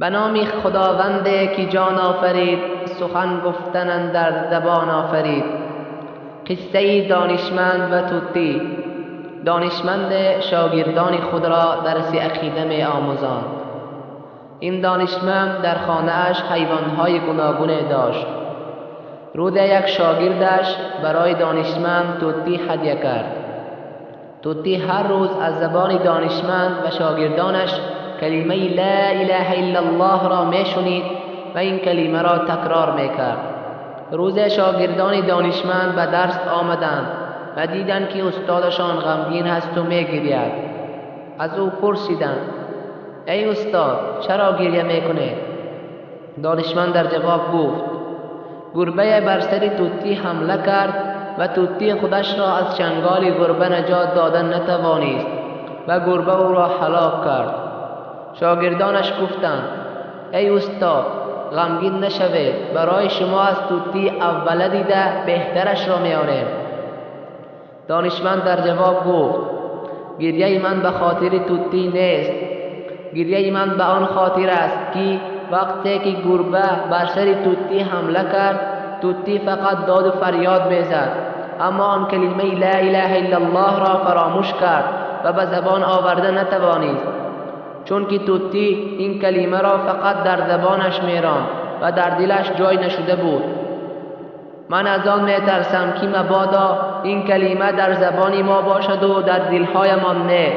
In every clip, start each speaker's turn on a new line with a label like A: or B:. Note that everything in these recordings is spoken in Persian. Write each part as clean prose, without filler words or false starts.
A: به نام خداوند که جان آفرید، سخن گفتن اندر زبان آفرید. قصه دانشمند و طوطی. دانشمند شاگردان خود را درس عقیده می آموزاند. این دانشمند در خانه اش حیوانهای گوناگون داشت. روز یک شاگردش برای دانشمند طوطی هدیه کرد. طوطی هر روز از زبان دانشمند و شاگردانش کلمه لا اله الا الله را می شنید و این کلمه را تکرار می کرد. روز شاگردان دانشمند به درس آمدند و دیدند که استادشان غمگین هست و می گرید. از او پرسیدند: ای استاد، چرا گریه می کنید؟ دانشمند در جواب گفت: گربه بر سر طوطی حمله کرد و طوطی خودش را از چنگال گربه نجات دادن نتوانست و گربه او را هلاک کرد. شاگردانش گفتند: ای استاد، غمگین نشوید، برای شما از طوطی اوله دیده بهترش را میاریم. دانشمند در جواب گفت: گریه من به خاطر طوطی نیست، گریه من به آن خاطر است که وقتی که گربه بر سر طوطی حمله کرد، طوطی فقط داد و فریاد میزد، اما آن کلمه لا اله الا الله را فراموش کرد و به زبان آورده نتوانست، چون که طوطی این کلمه را فقط در زبانش میراند و در دلش جای نشده بود. من از آن میترسم که مبادا این کلمه در زبان ما باشد و در دلهایمان نه.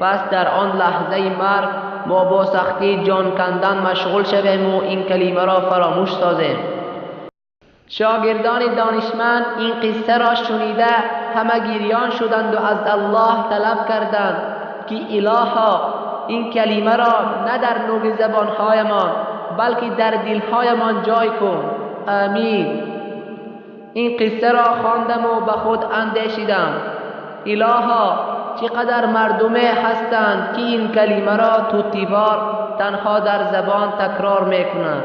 A: پس در آن لحظه مرگ ما با سختی جان کندن مشغول شویم و این کلمه را فراموش سازیم. شاگردان دانشمند این قصه را شنیده همه گریان شدند و از الله طلب کردند که الها این کلمه را نه در نوک زبانهایمان بلکه در دلهایمان جای کن. آمین. این قصه را خواندم و به خود اندیشیدم: الها چقدر مردمه هستند که این کلمه را طوطیوار تنها در زبان تکرار میکنند.